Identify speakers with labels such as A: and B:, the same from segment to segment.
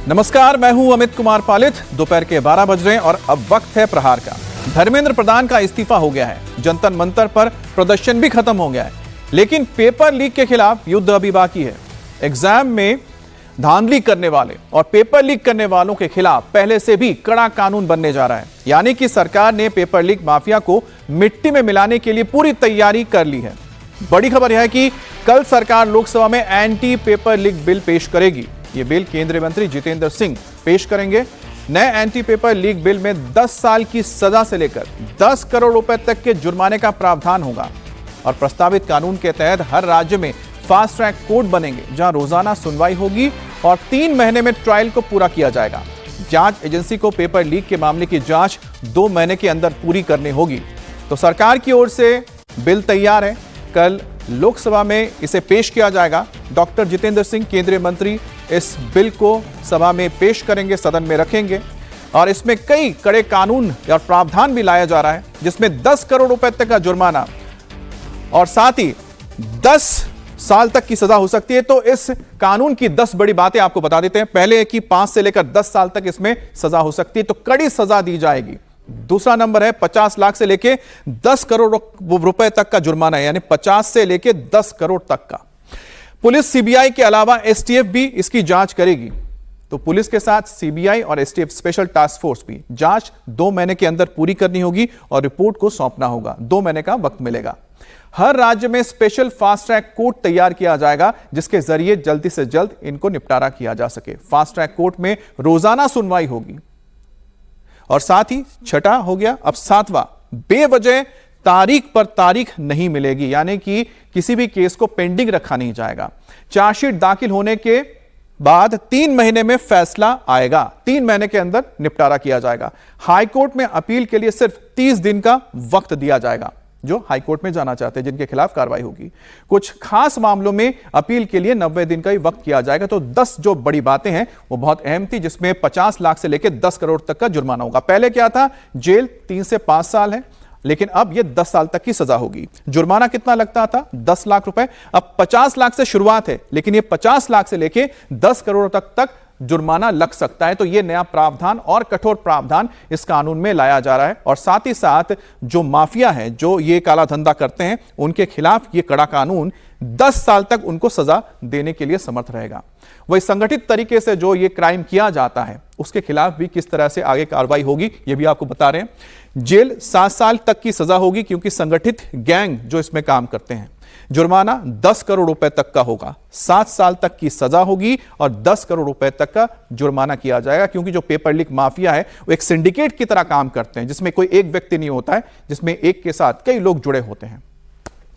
A: नमस्कार, मैं हूं अमित कुमार पालित। दोपहर के 12 बज रहे हैं और अब वक्त है प्रहार का। धर्मेंद्र प्रधान का इस्तीफा हो गया है। जनता मंतर पर प्रदर्शन भी खत्म हो गया है, लेकिन पेपर लीक के खिलाफ युद्ध अभी बाकी है। एग्जाम में धांधली करने वाले और पेपर लीक करने वालों के खिलाफ पहले से भी कड़ा कानून बनने जा रहा है। यानी कि सरकार ने पेपर लीक माफिया को मिट्टी में मिलाने के लिए पूरी तैयारी कर ली है। बड़ी खबर यह है कि कल सरकार लोकसभा में एंटी पेपर लीक बिल पेश करेगी। ये बिल केंद्रीय मंत्री जितेंद्र सिंह पेश करेंगे। नए एंटी पेपर लीक बिल में 10 साल की सजा से लेकर 10 करोड़ रुपए तक के जुर्माने का प्रावधान होगा और प्रस्तावित कानून के तहत हर राज्य में फास्ट ट्रैक कोर्ट बनेंगे, जहां रोजाना सुनवाई होगी और 3 महीने में ट्रायल को पूरा किया जाएगा। जांच एजेंसी को पेपर लीक के मामले की जांच 2 महीने के अंदर पूरी करनी होगी। तो सरकार की ओर से बिल तैयार है, कल लोकसभा में इसे पेश किया जाएगा। डॉक्टर जितेंद्र सिंह केंद्रीय मंत्री इस बिल को सभा में पेश करेंगे, सदन में रखेंगे और इसमें कई कड़े कानून और प्रावधान भी लाया जा रहा है, जिसमें 10 करोड़ रुपए तक का जुर्माना और साथ ही 10 साल तक की सजा हो सकती है। तो इस कानून की 10 बड़ी बातें आपको बता देते हैं। पहले है कि 5 से लेकर 10 साल तक इसमें सजा हो सकती है, तो कड़ी सजा दी जाएगी। दूसरा नंबर है 50 लाख से लेके 10 करोड़ रुपए तक का जुर्माना, यानी 50 से लेके 10 करोड़ तक का। पुलिस, सीबीआई के अलावा एसटीएफ भी इसकी जांच करेगी। तो पुलिस के साथ सीबीआई और एसटीएफ स्पेशल टास्क फोर्स भी जांच 2 महीने के अंदर पूरी करनी होगी और रिपोर्ट को सौंपना होगा। 2 महीने का वक्त मिलेगा। हर राज्य में स्पेशल फास्ट ट्रैक कोर्ट तैयार किया जाएगा, जिसके जरिए जल्दी से जल्द इनको निपटारा किया जा सके। फास्ट ट्रैक कोर्ट में रोजाना सुनवाई होगी और साथ ही छठा हो गया, अब 7वां, बेवजह तारीख पर तारीख नहीं मिलेगी, यानी कि किसी भी केस को पेंडिंग रखा नहीं जाएगा। चार्जशीट दाखिल होने के बाद 3 महीने में फैसला आएगा, 3 महीने के अंदर निपटारा किया जाएगा। हाईकोर्ट में अपील के लिए सिर्फ 30 दिन का वक्त दिया जाएगा, जो हाईकोर्ट में जाना चाहते हैं, जिनके खिलाफ कार्रवाई होगी। कुछ खास मामलों में अपील के लिए 90 दिन का ही वक्त किया जाएगा। तो 10 जो बड़ी बातें हैं वो बहुत अहम थी, जिसमें 50 लाख से लेकर 10 करोड़ तक का जुर्माना होगा। पहले क्या था, जेल 3 से 5 साल है, लेकिन अब यह 10 साल तक की सजा होगी। जुर्माना कितना लगता था, 10 लाख रुपए, अब 50 लाख से शुरुआत है, लेकिन यह 50 लाख से लेकर 10 करोड़ तक जुर्माना लग सकता है। तो यह नया प्रावधान और कठोर प्रावधान इस कानून में लाया जा रहा है और साथ ही साथ जो माफिया है, जो ये काला धंधा करते हैं, उनके खिलाफ यह कड़ा कानून 10 साल तक उनको सजा देने के लिए समर्थ रहेगा। वही संगठित तरीके से जो ये क्राइम किया जाता है, उसके खिलाफ भी किस तरह से आगे कार्रवाई होगी, ये भी आपको बता रहे हैं। जेल 7 साल तक की सजा होगी, क्योंकि संगठित गैंग जो इसमें काम करते हैं। जुर्माना 10 करोड़ रुपए तक का होगा, 7 साल तक की सजा होगी और 10 करोड़ रुपए तक का जुर्माना किया जाएगा, क्योंकि जो पेपर लीक माफिया है वो एक सिंडिकेट की तरह काम करते हैं, जिसमें कोई एक व्यक्ति नहीं होता है, जिसमें एक के साथ कई लोग जुड़े होते हैं।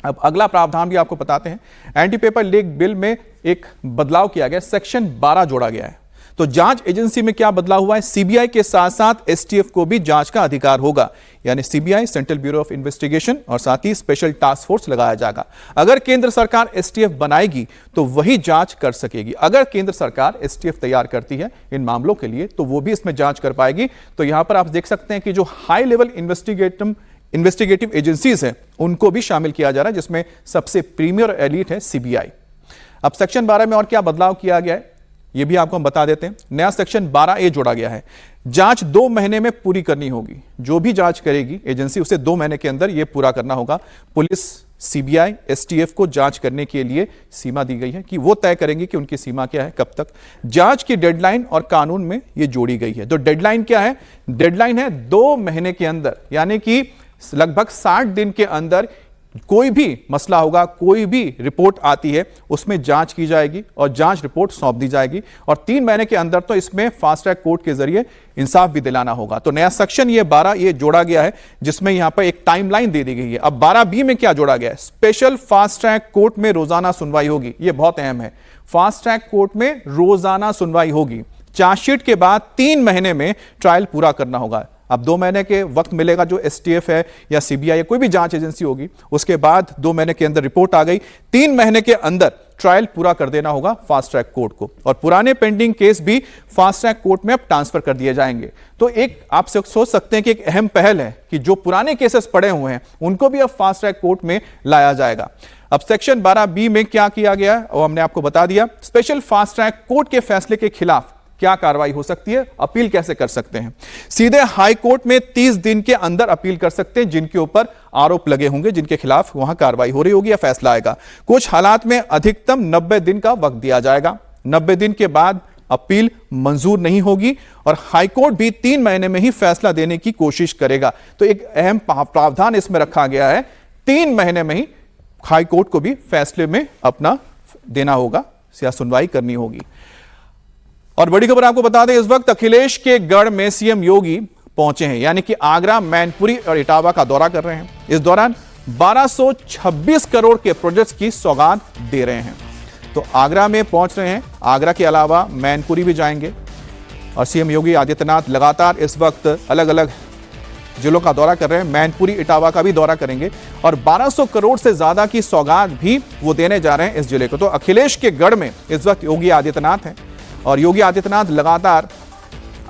A: अब अगला प्रावधान भी आपको बताते हैं। एंटी पेपर लीक बिल में एक बदलाव किया गया, सेक्शन 12 जोड़ा गया है। तो जांच एजेंसी में क्या बदलाव हुआ है, सीबीआई के साथ साथ एसटीएफ को भी जांच का अधिकार होगा, यानी CBI, central bureau of investigation, और साथ ही स्पेशल टास्क फोर्स लगाया जाएगा। अगर केंद्र सरकार एसटीएफ बनाएगी तो वही जांच कर सकेगी। अगर केंद्र सरकार एसटीएफ तैयार करती है इन मामलों के लिए, तो वो भी इसमें जांच कर पाएगी। तो यहां पर आप देख सकते हैं कि जो हाई लेवल इन्वेस्टिगेटिव एजेंसीज हैं, उनको भी शामिल किया जा रहा है, जिसमें सबसे प्रीमियर एलीट है सीबीआई। अब सेक्शन 12 में और क्या बदलाव किया गया है, यह भी आपको हम बता देते हैं। नया सेक्शन 12A जोड़ा गया है। जांच 2 महीने में पूरी करनी होगी। जो भी जांच करेगी एजेंसी, उसे 2 महीने के अंदर यह पूरा करना होगा। पुलिस, सीबीआई, एसटीएफ को जांच करने के लिए सीमा दी गई है कि वो तय करेंगे कि उनकी सीमा क्या है, कब तक। जांच की डेडलाइन और कानून में यह जोड़ी गई है। तो डेडलाइन क्या है, डेडलाइन है 2 महीने के अंदर, यानी कि लगभग 60 दिन के अंदर कोई भी मसला होगा, कोई भी रिपोर्ट आती है, उसमें जांच की जाएगी और जांच रिपोर्ट सौंप दी जाएगी। और 3 महीने के अंदर तो इसमें फास्ट ट्रैक कोर्ट के जरिए इंसाफ भी दिलाना होगा। तो नया सेक्शन ये 12 ये जोड़ा गया है, जिसमें यहां पर एक टाइमलाइन दे दी गई है। अब 12B में क्या जोड़ा गया है, स्पेशल फास्ट ट्रैक कोर्ट में रोजाना सुनवाई होगी। यह बहुत अहम है, फास्ट ट्रैक कोर्ट में रोजाना सुनवाई होगी। चार्जशीट के बाद 3 महीने में ट्रायल पूरा करना होगा। अब 2 महीने के वक्त मिलेगा जो एसटीएफ है या सीबीआई या कोई भी जांच एजेंसी होगी, उसके बाद 2 महीने के अंदर रिपोर्ट आ गई, 3 महीने के अंदर ट्रायल पूरा कर देना होगा फास्ट ट्रैक कोर्ट को। और पुराने पेंडिंग केस भी फास्ट ट्रैक कोर्ट में अब ट्रांसफर कर दिए जाएंगे। तो एक आप सोच सकते हैं कि एक अहम पहल है कि जो पुराने केसेस पड़े हुए हैं उनको भी अब फास्ट ट्रैक कोर्ट में लाया जाएगा। अब सेक्शन 12B में क्या किया गया है वो हमने आपको बता दिया। स्पेशल फास्ट ट्रैक कोर्ट के फैसले के खिलाफ क्या कार्रवाई हो सकती है, अपील कैसे कर सकते हैं। सीधे हाई कोर्ट में 30 दिन के अंदर अपील कर सकते हैं, जिनके ऊपर आरोप लगे होंगे, जिनके खिलाफ वहां कार्रवाई हो रही होगी या फैसला आएगा। कुछ हालात में अधिकतम 90 दिन का वक्त दिया जाएगा। 90 दिन के बाद अपील मंजूर नहीं होगी और हाईकोर्ट भी 3 महीने में ही फैसला देने की कोशिश करेगा। तो एक अहम प्रावधान इसमें रखा गया है, 3 महीने में ही हाईकोर्ट को भी फैसले में अपना देना होगा या सुनवाई करनी होगी। और बड़ी खबर आपको बता दें, इस वक्त अखिलेश के गढ़ में सीएम योगी पहुंचे हैं, यानी कि आगरा, मैनपुरी और इटावा का दौरा कर रहे हैं। इस दौरान 1226 करोड़ के प्रोजेक्ट्स की सौगात दे रहे हैं। तो आगरा में पहुंच रहे हैं, आगरा के अलावा मैनपुरी भी जाएंगे और सीएम योगी आदित्यनाथ लगातार इस वक्त अलग अलग जिलों का दौरा कर रहे हैं। मैनपुरी, इटावा का भी दौरा करेंगे और 1200 करोड़ से ज्यादा की सौगात भी वो देने जा रहे हैं इस जिले को। तो अखिलेश के गढ़ में इस वक्त योगी आदित्यनाथ हैं और योगी आदित्यनाथ लगातार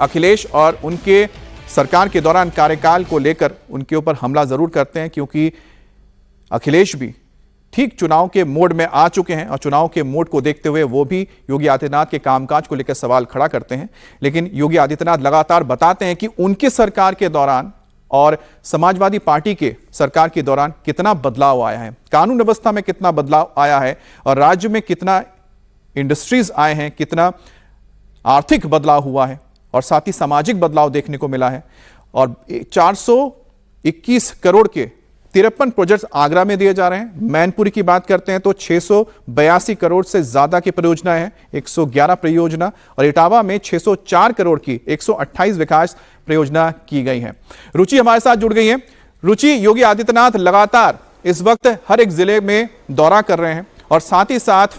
A: अखिलेश और उनके सरकार के दौरान कार्यकाल को लेकर उनके ऊपर हमला जरूर करते हैं, क्योंकि अखिलेश भी ठीक चुनाव के मोड में आ चुके हैं और चुनाव के मोड को देखते हुए वो भी योगी आदित्यनाथ के कामकाज को लेकर सवाल खड़ा करते हैं। लेकिन योगी आदित्यनाथ लगातार बताते हैं कि उनकी सरकार के दौरान और समाजवादी पार्टी के सरकार के दौरान कितना बदलाव आया है, कानून व्यवस्था में कितना बदलाव आया है और राज्य में कितना इंडस्ट्रीज आए हैं, कितना आर्थिक बदलाव हुआ है और साथ ही सामाजिक बदलाव देखने को मिला है। और 421 करोड़ के 53 प्रोजेक्ट्स आगरा में दिए जा रहे हैं। मैनपुरी की बात करते हैं तो 682 करोड़ से ज्यादा की परियोजनाएं हैं, 111 परियोजना, और इटावा में 604 करोड़ की 128 विकास परियोजना की गई है। रुचि हमारे साथ जुड़ गई है। रुचि, योगी आदित्यनाथ लगातार इस वक्त हर एक जिले में दौरा कर रहे हैं और साथ ही साथ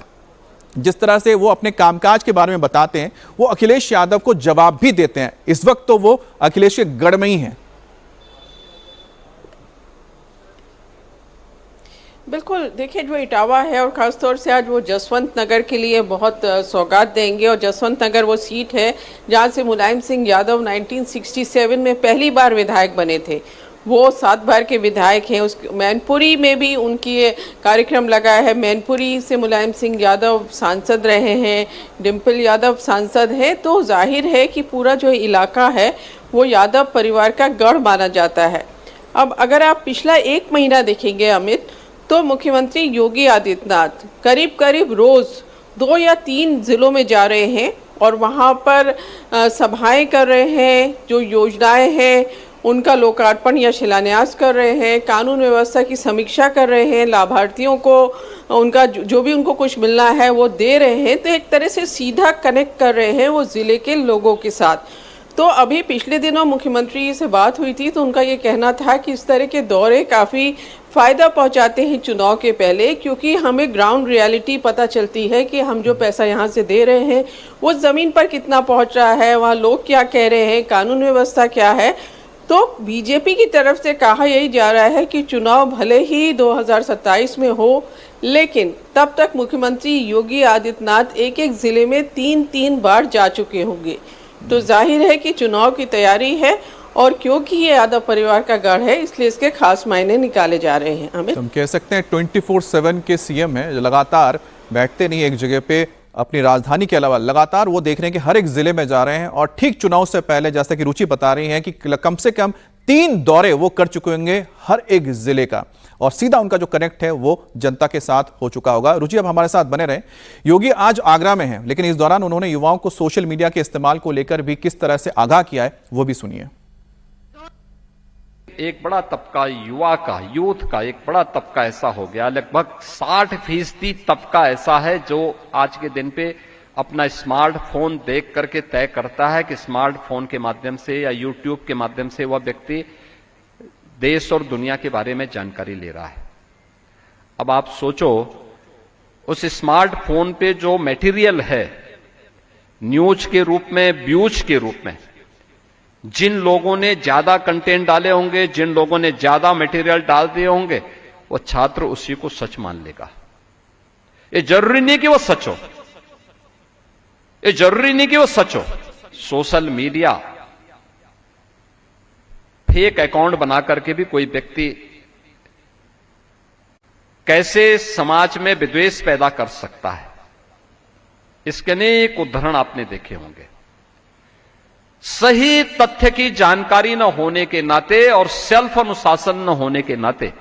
A: जिस तरह से वो अपने कामकाज के बारे में बताते हैं, वो अखिलेश यादव को जवाब भी देते हैं। इस वक्त तो वो अखिलेश के गढ़ में ही हैं।
B: बिल्कुल, देखिए जो इटावा है और ख़ासतौर से आज वो जसवंत नगर के लिए बहुत सौगात देंगे और जसवंत नगर वो सीट है जहाँ से मुलायम सिंह यादव 1967 में पहली बार विधायक बने थे। वो 7 बार के विधायक हैं। उस मैनपुरी में भी उनकी कार्यक्रम लगा है। मैनपुरी से मुलायम सिंह यादव सांसद रहे हैं, डिम्पल यादव सांसद हैं। तो जाहिर है कि पूरा जो इलाका है वो यादव परिवार का गढ़ माना जाता है। अब अगर आप पिछला 1 महीना देखेंगे अमित, तो मुख्यमंत्री योगी आदित्यनाथ करीब करीब रोज़ 2 या 3 जिलों में जा रहे हैं और वहाँ पर सभाएं कर रहे हैं, जो योजनाएं हैं उनका लोकार्पण या शिलान्यास कर रहे हैं, कानून व्यवस्था की समीक्षा कर रहे हैं, लाभार्थियों को उनका जो भी उनको कुछ मिलना है वो दे रहे हैं। तो एक तरह से सीधा कनेक्ट कर रहे हैं वो ज़िले के लोगों के साथ। तो अभी पिछले दिनों मुख्यमंत्री से बात हुई थी तो उनका ये कहना था कि इस तरह के दौरे काफ़ी फ़ायदा पहुंचाते हैं चुनाव के पहले, क्योंकि हमें ग्राउंड रियलिटी पता चलती है कि हम जो पैसा यहाँ से दे रहे हैं वो ज़मीन पर कितना पहुंच रहा है, वहाँ लोग क्या कह रहे हैं, कानून व्यवस्था क्या है। तो बीजेपी की तरफ से कहा यही जा रहा है कि चुनाव भले ही 2027 में हो, लेकिन तब तक मुख्यमंत्री योगी आदित्यनाथ एक एक ज़िले में 3-3 बार जा चुके होंगे। तो जाहिर है कि चुनाव की तैयारी है और क्योंकि ये यादव परिवार का गढ़ है इसलिए इसके खास मायने निकाले जा रहे हैं। हमें
A: हम कह सकते हैं 24/7 के सीएम हैं, जो लगातार बैठते नहीं एक जगह पे। अपनी राजधानी के अलावा लगातार वो देख रहे हैं कि हर एक जिले में जा रहे हैं और ठीक चुनाव से पहले, जैसा कि रुचि बता रही हैं, कि कम से कम 3 दौरे वो कर चुके होंगे हर एक जिले का और सीधा उनका जो कनेक्ट है वो जनता के साथ हो चुका होगा। रुचि, अब हमारे साथ बने रहे। योगी आज आगरा में हैं, लेकिन इस दौरान उन्होंने युवाओं को सोशल मीडिया के इस्तेमाल को लेकर भी किस तरह से आगाह किया है, वो भी सुनिए।
C: एक बड़ा तबका युवा का, यूथ का एक बड़ा तबका ऐसा हो गया, लगभग 60% तबका ऐसा है जो आज के दिन पे अपना स्मार्टफोन देख करके तय करता है कि स्मार्टफोन के माध्यम से या यूट्यूब के माध्यम से वह व्यक्ति देश और दुनिया के बारे में जानकारी ले रहा है। अब आप सोचो, उस स्मार्टफोन पे जो मटेरियल है न्यूज के रूप में, व्यूज के रूप में, जिन लोगों ने ज्यादा कंटेंट डाले होंगे, जिन लोगों ने ज्यादा मटेरियल डाल दिए होंगे, वो छात्र उसी को सच मान लेगा। ये जरूरी नहीं कि वो सच हो, ये जरूरी नहीं कि वो सच हो। सोशल मीडिया फेक अकाउंट बना करके भी कोई व्यक्ति कैसे समाज में विद्वेष पैदा कर सकता है, इसके अनेक उदाहरण आपने देखे होंगे। सही तथ्य की जानकारी न होने के नाते और सेल्फ अनुशासन न होने के नाते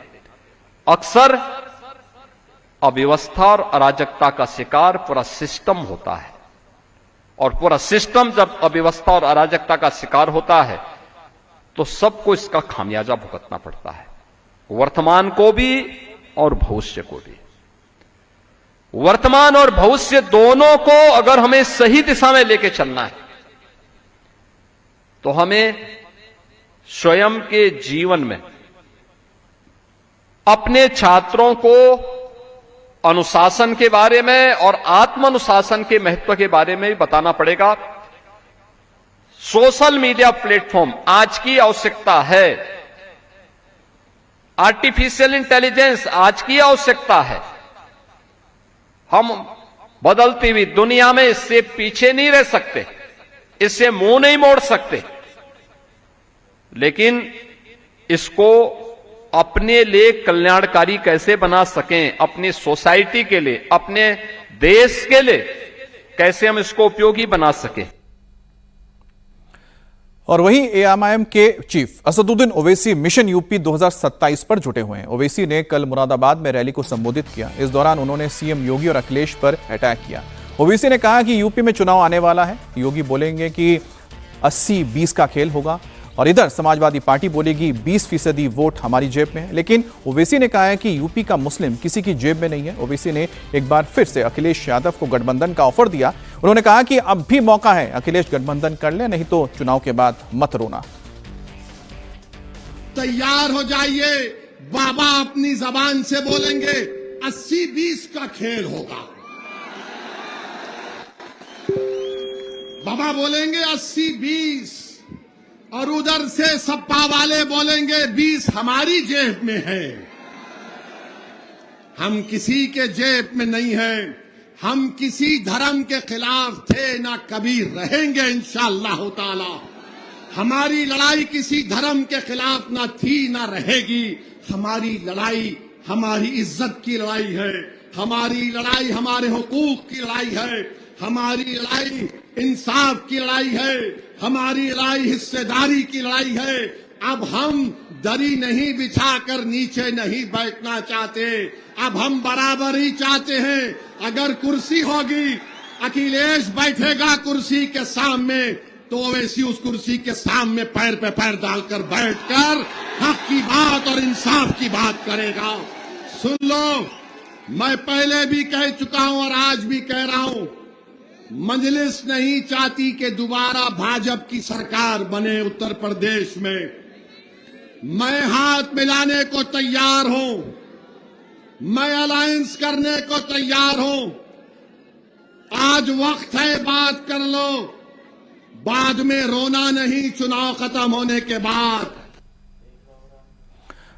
C: अक्सर अव्यवस्था और अराजकता का शिकार पूरा सिस्टम होता है। और पूरा सिस्टम जब अव्यवस्था और अराजकता का शिकार होता है तो सबको इसका खामियाजा भुगतना पड़ता है, वर्तमान को भी और भविष्य को भी। वर्तमान और भविष्य दोनों को अगर हमें सही दिशा में लेके चलना है तो हमें स्वयं के जीवन में अपने छात्रों को अनुशासन के बारे में और आत्म अनुशासन के महत्व के बारे में भी बताना पड़ेगा। सोशल मीडिया प्लेटफॉर्म आज की आवश्यकता है, आर्टिफिशियल इंटेलिजेंस आज की आवश्यकता है। हम बदलती हुई दुनिया में इससे पीछे नहीं रह सकते, इससे मुंह नहीं मोड़ सकते, लेकिन इसको अपने लिए कल्याणकारी कैसे बना सकें, अपनी सोसाइटी के लिए, अपने देश के लिए कैसे हम इसको उपयोगी बना सकें।
A: और वहीं एएमआईएम के chief Asaduddin Owaisi mission UP 2027 पर जुटे हुए हैं। ओवैसी ने कल मुरादाबाद में रैली को संबोधित किया। इस दौरान उन्होंने सीएम योगी और अखिलेश पर अटैक किया। ओवैसी ने कहा कि यूपी में चुनाव आने वाला है, योगी बोलेंगे कि 80-20 का खेल होगा और इधर समाजवादी पार्टी बोलेगी 20% वोट हमारी जेब में है। लेकिन ओवैसी ने कहा है कि यूपी का मुस्लिम किसी की जेब में नहीं है। ओवैसी ने एक बार फिर से अखिलेश यादव को गठबंधन का ऑफर दिया। उन्होंने कहा कि अब भी मौका है, अखिलेश गठबंधन कर ले, नहीं तो चुनाव के बाद मत रोना।
D: तैयार हो जाइए, बाबा अपनी जबान से बोलेंगे 80-20 का खेल होगा। बाबा बोलेंगे 80-20 और उधर से सपा वाले बोलेंगे 20 हमारी जेब में है। हम किसी के जेब में नहीं है, हम किसी धर्म के खिलाफ थे ना कभी रहेंगे इंशाअल्लाह ताला। हमारी लड़ाई किसी धर्म के खिलाफ ना थी ना रहेगी। हमारी लड़ाई हमारी इज्जत की लड़ाई है, हमारी लड़ाई हमारे हुकूक की लड़ाई है, हमारी लड़ाई इंसाफ की लड़ाई है, हमारी लड़ाई हिस्सेदारी की लड़ाई है। अब हम दरी नहीं बिछाकर नीचे नहीं बैठना चाहते, अब हम बराबरी चाहते हैं। अगर कुर्सी होगी, अखिलेश बैठेगा कुर्सी के सामने, तो ओवैसी उस कुर्सी के सामने पैर पे पैर डालकर बैठकर हक की बात और इंसाफ की बात करेगा। सुन लो, मैं पहले भी कह चुका हूं और आज भी कह रहा हूं, मजलिस नहीं चाहती कि दोबारा भाजपा की सरकार बने उत्तर प्रदेश में। मैं हाथ मिलाने को तैयार हूं, मैं अलायंस करने को तैयार हूं। आज वक्त है, बात कर लो, बाद में रोना नहीं, चुनाव खत्म होने के बाद।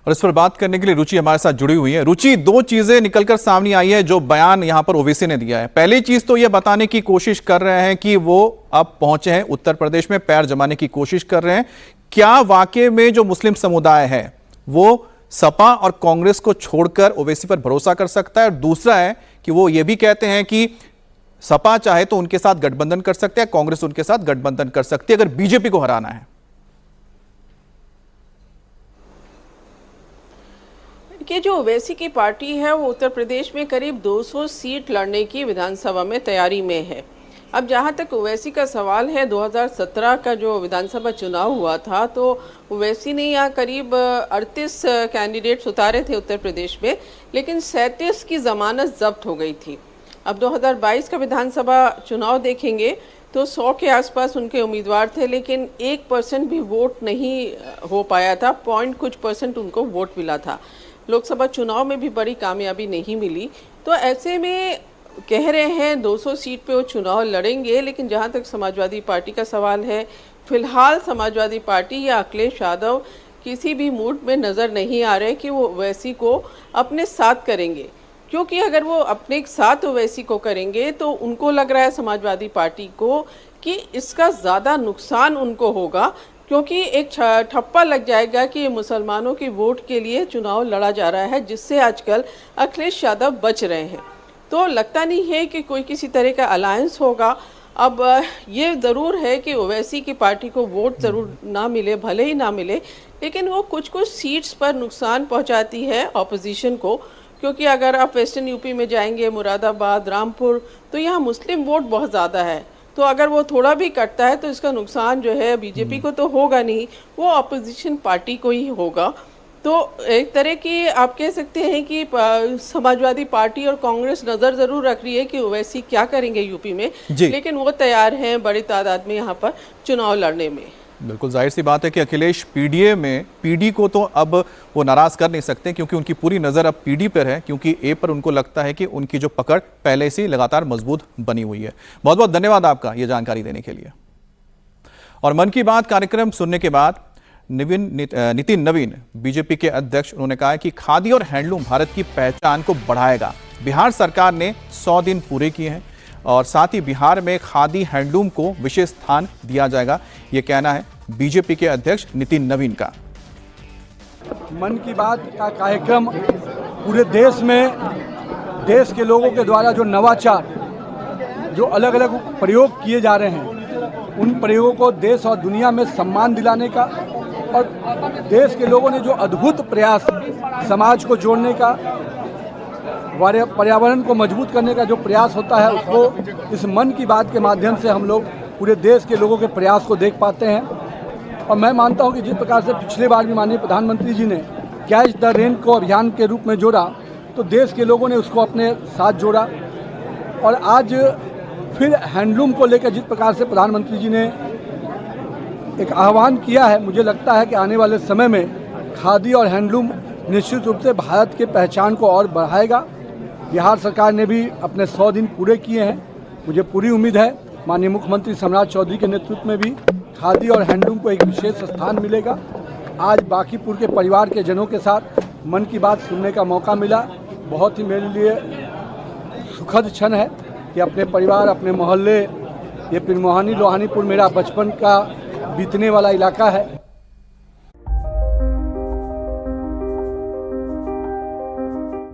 A: और इस पर बात करने के लिए रुचि हमारे साथ जुड़ी हुई है। रुचि, दो चीजें निकलकर सामने आई है जो बयान यहां पर ओवैसी ने दिया है। पहली चीज तो यह बताने की कोशिश कर रहे हैं कि वो अब पहुंचे हैं उत्तर प्रदेश में, पैर जमाने की कोशिश कर रहे हैं। क्या वाकई में जो मुस्लिम समुदाय है वो सपा और कांग्रेस को छोड़कर ओवैसी पर भरोसा कर सकता है? और दूसरा है कि वो ये भी कहते हैं कि सपा चाहे तो उनके साथ गठबंधन कर सकते हैं, कांग्रेस उनके साथ गठबंधन कर सकती है अगर बीजेपी को हराना है।
B: कि जो ओवैसी की पार्टी है वो उत्तर प्रदेश में करीब 200 सीट लड़ने की विधानसभा में तैयारी में है। अब जहां तक ओवैसी का सवाल है, 2017 का जो विधानसभा चुनाव हुआ था तो ओवैसी ने यहाँ करीब 38 कैंडिडेट्स उतारे थे उत्तर प्रदेश में, लेकिन 37 की जमानत जब्त हो गई थी। अब 2022 का विधानसभा चुनाव देखेंगे तो 100 के आसपास उनके उम्मीदवार थे, लेकिन 1% भी वोट नहीं हो पाया था, पॉइंट कुछ % उनको वोट मिला था। लोकसभा चुनाव में भी बड़ी कामयाबी नहीं मिली। तो ऐसे में कह रहे हैं 200 सीट पे वो चुनाव लड़ेंगे, लेकिन जहां तक समाजवादी पार्टी का सवाल है, फिलहाल समाजवादी पार्टी या अखिलेश यादव किसी भी मूड में नज़र नहीं आ रहे कि वो ओवैसी को अपने साथ करेंगे, क्योंकि अगर वो अपने साथ ओवैसी को करेंगे तो उनको लग रहा है समाजवादी पार्टी को कि इसका ज़्यादा नुकसान उनको होगा, क्योंकि एक ठप्पा लग जाएगा कि मुसलमानों के वोट के लिए चुनाव लड़ा जा रहा है, जिससे आजकल अखिलेश यादव बच रहे हैं। तो लगता नहीं है कि कोई किसी तरह का अलायंस होगा। अब ये ज़रूर है कि ओवैसी की पार्टी को वोट ज़रूर ना मिले, भले ही ना मिले, लेकिन वो कुछ कुछ सीट्स पर नुकसान पहुंचाती है ऑपोजिशन को, क्योंकि अगर आप वेस्टर्न यूपी में जाएंगे, मुरादाबाद, रामपुर, तो यहाँ मुस्लिम वोट बहुत ज़्यादा है। तो अगर वो थोड़ा भी कटता है तो इसका नुकसान जो है बीजेपी को तो होगा नहीं, वो ऑपोजिशन पार्टी को ही होगा। तो एक तरह की आप कह सकते हैं कि समाजवादी पार्टी और कांग्रेस नज़र ज़रूर रख रही है कि ओवैसी क्या करेंगे यूपी में, लेकिन वो तैयार हैं बड़ी तादाद में यहाँ पर चुनाव लड़ने में।
A: बिल्कुल जाहिर सी बात है कि अखिलेश पीडीए में पीडी को तो अब वो नाराज कर नहीं सकते, क्योंकि उनकी पूरी नज़र अब पीडी पर है, क्योंकि ए पर उनको लगता है कि उनकी जो पकड़ पहले से लगातार मजबूत बनी हुई है। बहुत बहुत धन्यवाद आपका ये जानकारी देने के लिए। और मन की बात कार्यक्रम सुनने के बाद नितिन नवीन बीजेपी के अध्यक्ष, उन्होंने कहा है कि खादी और हैंडलूम भारत की पहचान को बढ़ाएगा। बिहार सरकार ने 100 दिन पूरे किए हैं और साथ ही बिहार में खादी हैंडलूम को विशेष स्थान दिया जाएगा, ये कहना है बीजेपी के अध्यक्ष नितिन नवीन का।
E: मन की बात का कार्यक्रम पूरे देश में देश के लोगों के द्वारा जो नवाचार, जो अलग अलग प्रयोग किए जा रहे हैं, उन प्रयोगों को देश और दुनिया में सम्मान दिलाने का, और देश के लोगों ने जो अद्भुत प्रयास समाज को जोड़ने का, पर्यावरण को मजबूत करने का जो प्रयास होता है, उसको इस मन की बात के माध्यम से हम लोग पूरे देश के लोगों के प्रयास को देख पाते हैं। और मैं मानता हूं कि जिस प्रकार से पिछले बार भी माननीय प्रधानमंत्री जी ने कैच द रेन को अभियान के रूप में जोड़ा, तो देश के लोगों ने उसको अपने साथ जोड़ा। और आज फिर हैंडलूम को लेकर जिस प्रकार से प्रधानमंत्री जी ने एक आह्वान किया है, मुझे लगता है कि आने वाले समय में खादी और हैंडलूम निश्चित रूप से भारत की पहचान को और बढ़ाएगा। बिहार सरकार ने भी अपने 100 दिन पूरे किए हैं। मुझे पूरी उम्मीद है माननीय मुख्यमंत्री सम्राट चौधरी के नेतृत्व में भी खादी और हैंडलूम को एक विशेष स्थान मिलेगा। आज बांकीपुर के परिवार के जनों के साथ मन की बात सुनने का मौका मिला, बहुत ही मेरे लिए सुखद क्षण है कि अपने परिवार, अपने मोहल्ले, ये पिरमोहानी लोहानीपुर मेरा बचपन का बीतने वाला इलाका है।